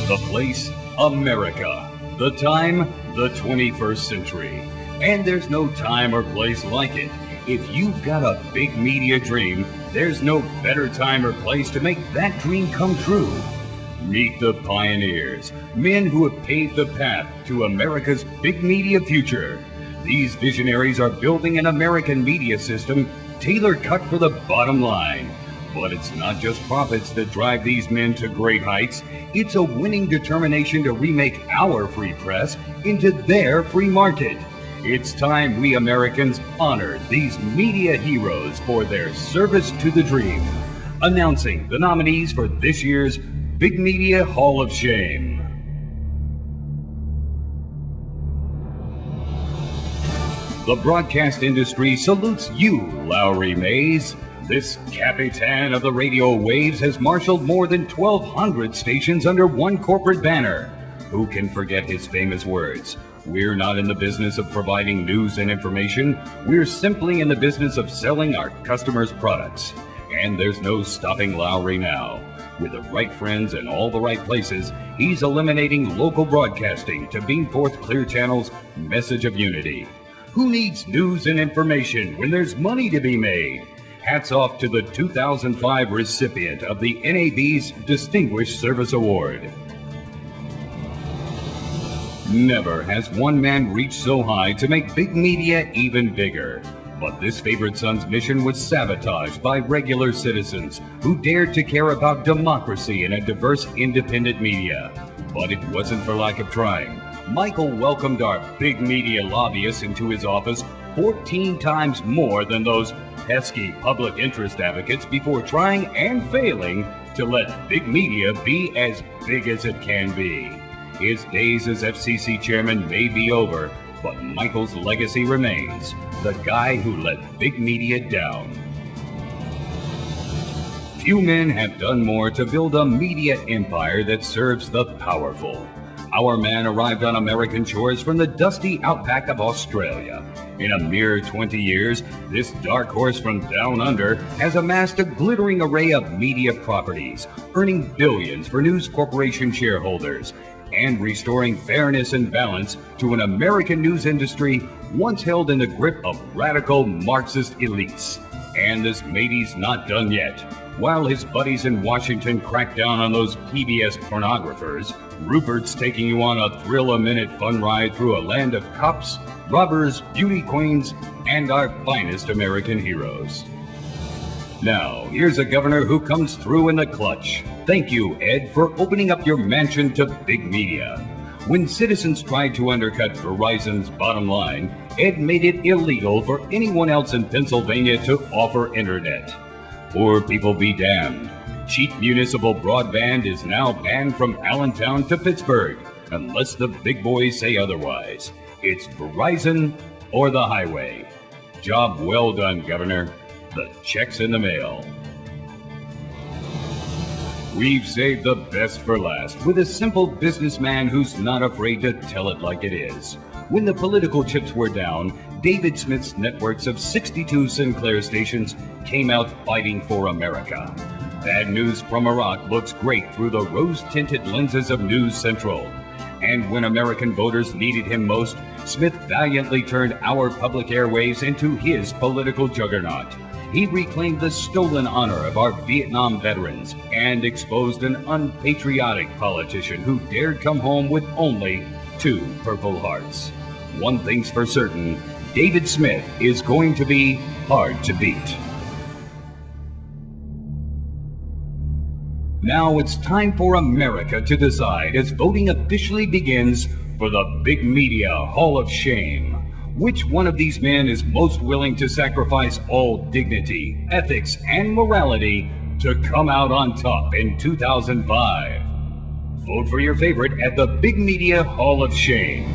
The place, America. The time, the 21st century. And there's no time or place like it. If you've got a big media dream, there's no better time or place to make that dream come true. Meet the pioneers, men who have paved the path to America's big media future. These visionaries are building an American media system tailor-cut for the bottom line. But it's not just profits that drive these men to great heights. It's a winning determination to remake our free press into their free market. It's time we Americans honor these media heroes for their service to the dream. Announcing the nominees for this year's Big Media Hall of Shame. The broadcast industry salutes you, Lowry Mays. This Capitan of the radio waves has marshaled more than 1,200 stations under one corporate banner. Who can forget his famous words? We're not in the business of providing news and information. We're simply in the business of selling our customers' products. And there's no stopping Lowry now. With the right friends in all the right places, he's eliminating local broadcasting to beam forth Clear Channel's message of unity. Who needs news and information when there's money to be made? Hats off to the 2005 recipient of the NAB's Distinguished Service Award. Never has one man reached so high to make big media even bigger. But this favorite son's mission was sabotaged by regular citizens who dared to care about democracy in a diverse independent media. But it wasn't for lack of trying. Michael welcomed our big media lobbyists into his office 14 times more than those pesky public interest advocates before trying and failing to let big media be as big as it can be. His days as FCC chairman may be over, but Michael's legacy remains. The guy who let big media down. Few men have done more to build a media empire that serves the powerful. Our man arrived on American shores from the dusty outback of Australia. In a mere 20 years, this dark horse from down under has amassed a glittering array of media properties, earning billions for News Corporation shareholders, and restoring fairness and balance to an American news industry once held in the grip of radical Marxist elites. And this matey's not done yet. While his buddies in Washington crack down on those PBS pornographers, Rupert's taking you on a thrill-a-minute fun ride through a land of cops, robbers, beauty queens, and our finest American heroes. Now, here's a governor who comes through in the clutch. Thank you, Ed, for opening up your mansion to big media. When citizens tried to undercut Verizon's bottom line, Ed made it illegal for anyone else in Pennsylvania to offer internet. Poor people be damned. Cheap municipal broadband is now banned from Allentown to Pittsburgh, unless the big boys say otherwise. It's Verizon or the highway. Job well done, Governor. The check's in the mail. We've saved the best for last with a simple businessman who's not afraid to tell it like it is. When the political chips were down, David Smith's networks of 62 Sinclair stations came out fighting for America. Bad news from Iraq looks great through the rose-tinted lenses of News Central. And when American voters needed him most, Smith valiantly turned our public airwaves into his political juggernaut. He reclaimed the stolen honor of our Vietnam veterans and exposed an unpatriotic politician who dared come home with only 2 Purple Hearts. One thing's for certain, David Smith is going to be hard to beat. Now it's time for America to decide as voting officially begins for the Big Media Hall of Shame. Which one of these men is most willing to sacrifice all dignity, ethics, and morality to come out on top in 2005? Vote for your favorite at the Big Media Hall of Shame.